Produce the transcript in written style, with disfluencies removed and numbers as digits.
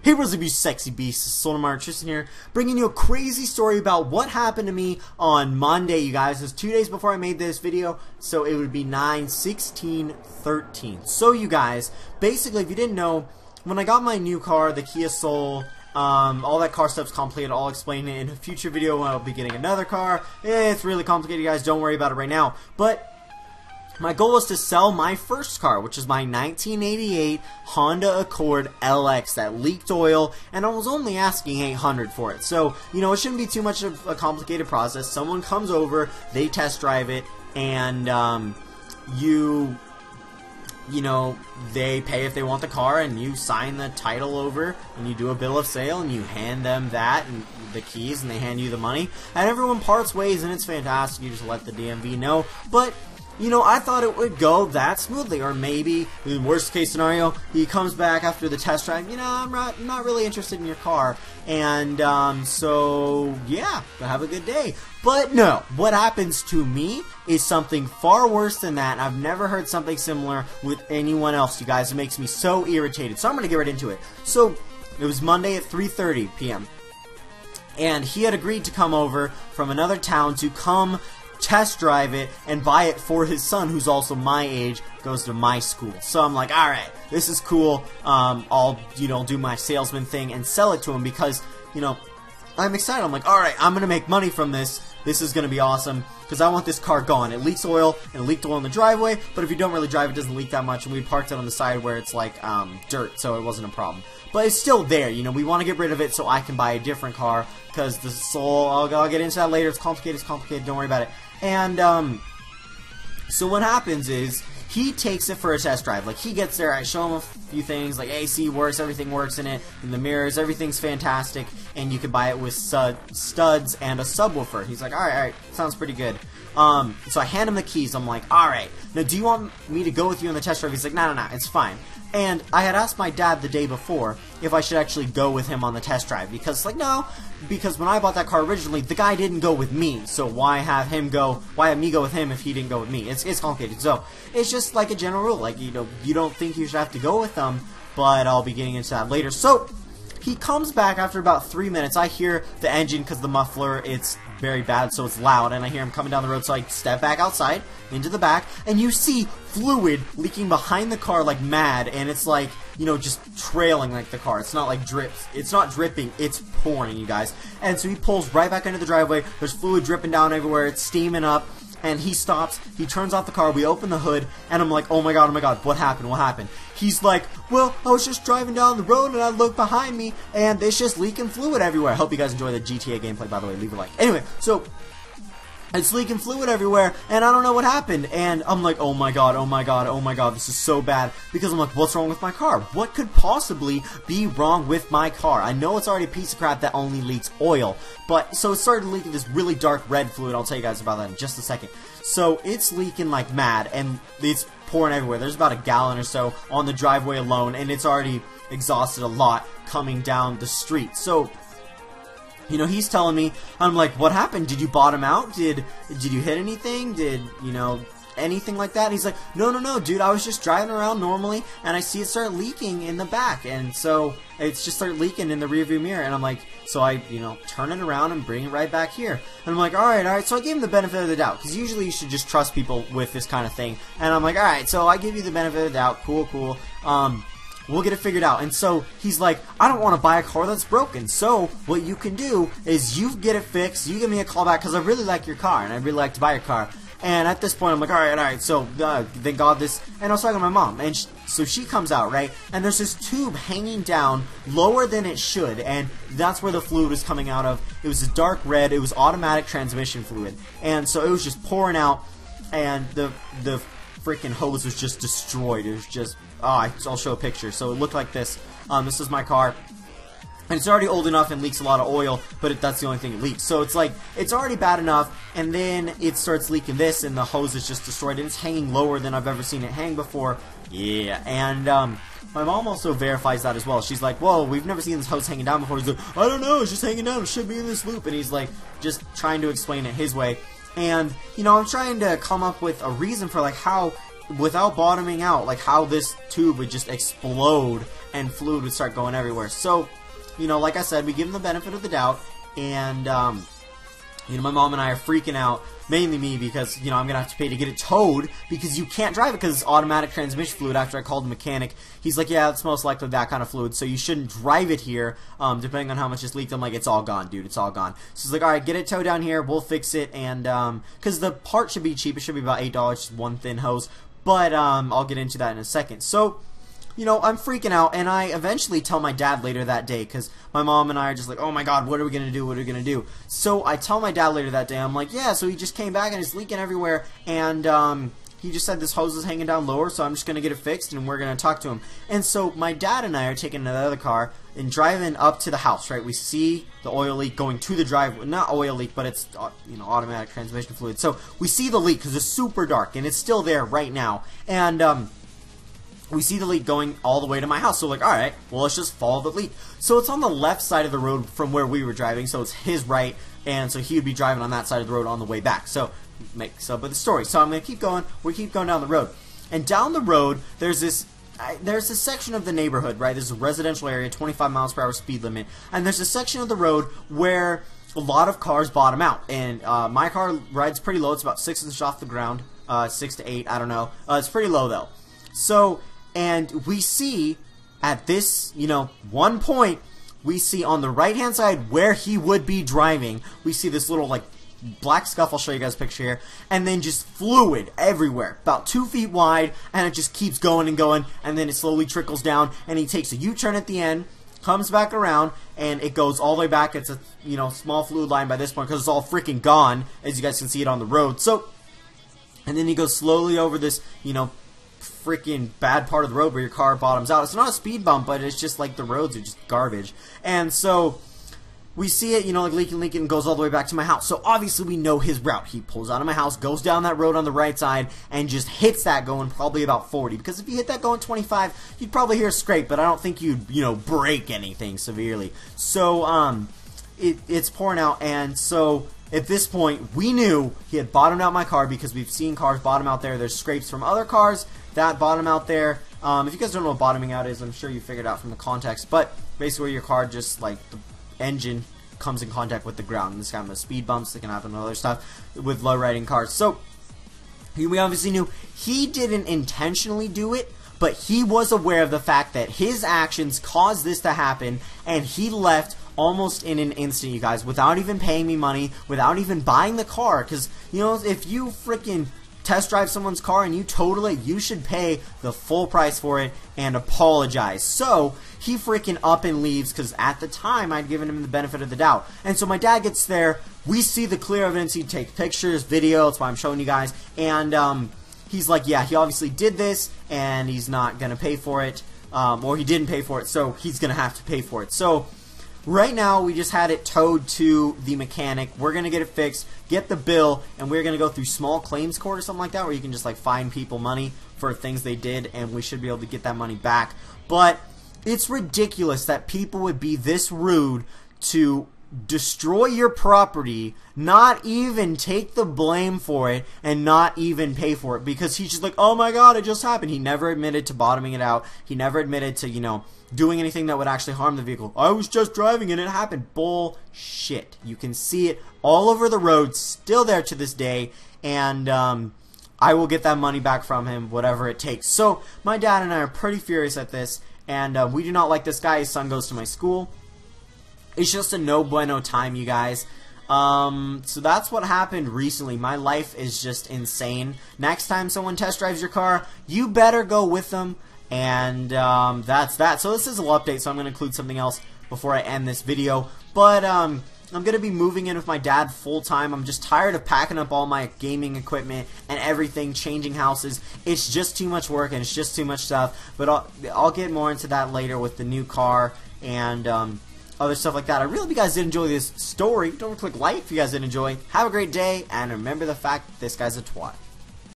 Hey, what's up, you sexy beasts? Solanum-Heart here, bringing you a crazy story about what happened to me on Monday, you guys. It was 2 days before I made this video, so it would be 9/16/13. So, you guys, basically, if you didn't know, when I got my new car, the Kia Soul, all that car stuff's complicated. I'll explain it in a future video when I'll be getting another car. It's really complicated, guys. Don't worry about it right now. But my goal was to sell my first car, which is my 1988 Honda Accord LX that leaked oil, and I was only asking $800 for it. So, you know, it shouldn't be too much of a complicated process. Someone comes over, they test drive it, and you know, they pay if they want the car, and you sign the title over, and you do a bill of sale, and you hand them that and the keys, and they hand you the money, and everyone parts ways, and it's fantastic. You just let the DMV know. But you know, I thought it would go that smoothly, or maybe, in the worst case scenario, he comes back after the test drive, you know, I'm not really interested in your car, and, so, yeah, have a good day. But no, what happens to me is something far worse than that, and I've never heard something similar with anyone else, you guys. It makes me so irritated, so I'm gonna get right into it. So, it was Monday at 3:30 p.m., and he had agreed to come over from another town to come test drive it and buy it for his son, who's also my age, goes to my school. So I'm like, alright, this is cool. I'll, you know, do my salesman thing and sell it to him because, you know, I'm excited. I'm like, alright, I'm gonna make money from this. This is gonna be awesome because I want this car gone. It leaks oil, and it leaked oil in the driveway, but if you don't really drive, it doesn't leak that much, and we parked it on the side where it's like dirt, so it wasn't a problem. But it's still there, you know, we want to get rid of it so I can buy a different car, because the Soul, I'll get into that later, it's complicated, don't worry about it. And, so what happens is, he takes it for a test drive. Like, he gets there, I show him a few things, like AC works, everything works in it, in the mirrors, everything's fantastic, and you can buy it with studs and a subwoofer. He's like, alright, sounds pretty good. So I hand him the keys, I'm like, alright, now do you want me to go with you on the test drive? He's like, no, it's fine. And I had asked my dad the day before if I should actually go with him on the test drive, because, like, no, because when I bought that car originally, the guy didn't go with me, so why have me go with him if he didn't go with me? It's complicated. So it's just like a general rule, like, you know, you don't think you should have to go with them, but I'll be getting into that later. So he comes back after about 3 minutes. I hear the engine, because the muffler, it's very bad, so it's loud, and I hear him coming down the road, so I step back outside, into the back, and you see fluid leaking behind the car like mad, and it's like, you know, just trailing like the car. It's not like drips. It's not dripping, it's pouring, you guys. And so he pulls right back into the driveway, there's fluid dripping down everywhere, it's steaming up, and he stops, he turns off the car, we open the hood, and I'm like, oh my god, what happened? He's like, well, I was just driving down the road, and I looked behind me, and it's just leaking fluid everywhere. I hope you guys enjoy the GTA gameplay, by the way, leave a like. Anyway, so it's leaking fluid everywhere, and I don't know what happened, and I'm like, oh my god, this is so bad, because I'm like, what's wrong with my car? What could possibly be wrong with my car? I know it's already a piece of crap that only leaks oil, but, so it started leaking this really dark red fluid. I'll tell you guys about that in just a second. So, it's leaking like mad, and it's pouring everywhere. There's about a gallon or so on the driveway alone, and it's already exhausted a lot coming down the street. So, you know, he's telling me, I'm like, what happened? Did you bottom out? Did you hit anything? Did, you know, anything like that? And he's like, no, dude, I was just driving around normally, and I see it start leaking in the back, and so it's just started leaking in the rearview mirror, and I'm like, so I, you know, turn it around and bring it right back here. And I'm like, alright, so I gave him the benefit of the doubt, because usually you should just trust people with this kind of thing, and I'm like, alright, so I give you the benefit of the doubt, cool, we'll get it figured out. And so he's like, I don't want to buy a car that's broken. So what you can do is you get it fixed. You give me a call back because I really like your car and I really like to buy your car. And at this point, I'm like, all right. So thank God this. And I was talking to my mom, and so she comes out, right? And there's this tube hanging down lower than it should, and that's where the fluid was coming out of. It was a dark red. It was automatic transmission fluid, and so it was just pouring out, and the freaking hose was just destroyed. It was just, I'll show a picture. So it looked like this. This is my car, and it's already old enough and leaks a lot of oil, but that's the only thing it leaks. So it's like, it's already bad enough, and then it starts leaking this, and the hose is just destroyed, and it's hanging lower than I've ever seen it hang before. Yeah, and my mom also verifies that as well. She's like, whoa, we've never seen this hose hanging down before. He's like, I don't know, it's just hanging down, it should be in this loop. And he's like, just trying to explain it his way. And, you know, I'm trying to come up with a reason for, like, how, without bottoming out, like, how this tube would just explode and fluid would start going everywhere. So, you know, like I said, we give him the benefit of the doubt, and, you know, my mom and I are freaking out, mainly me, because, you know, I'm going to have to pay to get it towed, because you can't drive it because it's automatic transmission fluid. After I called the mechanic, he's like, yeah, it's most likely that kind of fluid, so you shouldn't drive it here, depending on how much it's leaked. I'm like, it's all gone, dude, it's all gone. So he's like, alright, get it towed down here, we'll fix it, and, because the part should be cheap, it should be about $8, just one thin hose, but, I'll get into that in a second. So, you know, I'm freaking out, and I eventually tell my dad later that day, because my mom and I are just like, oh my god, what are we going to do, what are we going to do? So I tell my dad later that day, I'm like, yeah, so he just came back and it's leaking everywhere, and he just said this hose is hanging down lower, so I'm just going to get it fixed, and we're going to talk to him. And so my dad and I are taking another car and driving up to the house, right? We see the oil leak going to the driveway, not oil leak, but it's, you know, automatic transmission fluid. So we see the leak, because it's super dark, and it's still there right now, and, we see the leak going all the way to my house. So, like, alright, well, let's just follow the leak. So it's on the left side of the road from where we were driving, so it's his right, and so he would be driving on that side of the road on the way back. So, makes up with the story. So I'm going to keep going. We keep going down the road. And down the road, there's this section of the neighborhood, right? There's a residential area, 25 miles per hour speed limit, and there's a section of the road where a lot of cars bottom out. And my car rides pretty low. It's about 6 inches off the ground, 6 to 8, I don't know. It's pretty low, though. So, and we see at this, you know, one point, we see on the right-hand side where he would be driving, we see this little, like, black scuff. I'll show you guys a picture here. And then just fluid everywhere, about 2 feet wide, and it just keeps going and going, and then it slowly trickles down, and he takes a U-turn at the end, comes back around, and it goes all the way back. It's a, you know, small fluid line by this point, because it's all freaking gone, as you guys can see it on the road. So, and then he goes slowly over this, you know, freaking bad part of the road where your car bottoms out. It's not a speed bump, but it's just like the roads are just garbage. And so we see it, you know, like leaking, and goes all the way back to my house. So obviously we know his route. He pulls out of my house, goes down that road on the right side, and just hits that going probably about 40. Because if you hit that going 25, you'd probably hear a scrape, but I don't think you'd, you know, break anything severely. So it's pouring out, and so at this point we knew he had bottomed out my car, because we've seen cars bottom out there. There's scrapes from other cars that bottom out there. If you guys don't know what bottoming out is, I'm sure you figured out from the context, but basically where your car just, like, the engine comes in contact with the ground. And this kind of speed bumps that can happen and other stuff with low riding cars. So we obviously knew he didn't intentionally do it, but he was aware of the fact that his actions caused this to happen, and he left almost in an instant, you guys, without even paying me money, without even buying the car. Because, you know, if you freaking test drive someone's car and you total it, you should pay the full price for it and apologize. So he freaking up and leaves, because at the time I'd given him the benefit of the doubt. And so my dad gets there, we see the clear evidence, he takes pictures, video, that's why I'm showing you guys, and he's like, yeah, he obviously did this, and he's not gonna pay for it, or he didn't pay for it, so he's gonna have to pay for it. So right now, we just had it towed to the mechanic. We're going to get it fixed, get the bill, and we're going to go through small claims court or something like that, where you can just, like, fine people money for things they did, and we should be able to get that money back. But it's ridiculous that people would be this rude to destroy your property, not even take the blame for it, and not even pay for it, because he's just like, oh my god, it just happened. He never admitted to bottoming it out. He never admitted to, you know, doing anything that would actually harm the vehicle. I was just driving and it happened. Bullshit. You can see it all over the road, still there to this day, and I will get that money back from him, whatever it takes. So my dad and I are pretty furious at this, and we do not like this guy. His son goes to my school. It's just a no bueno time, you guys. So that's what happened recently. My life is just insane. Next time someone test drives your car, you better go with them. And that's that. So this is a little update, so I'm going to include something else before I end this video. But I'm going to be moving in with my dad full time. I'm just tired of packing up all my gaming equipment and everything, changing houses. It's just too much work and it's just too much stuff. But I'll get more into that later with the new car and other stuff like that. I really hope you guys did enjoy this story. Don't click like if you guys did enjoy. Have a great day, and remember the fact that this guy's a twat.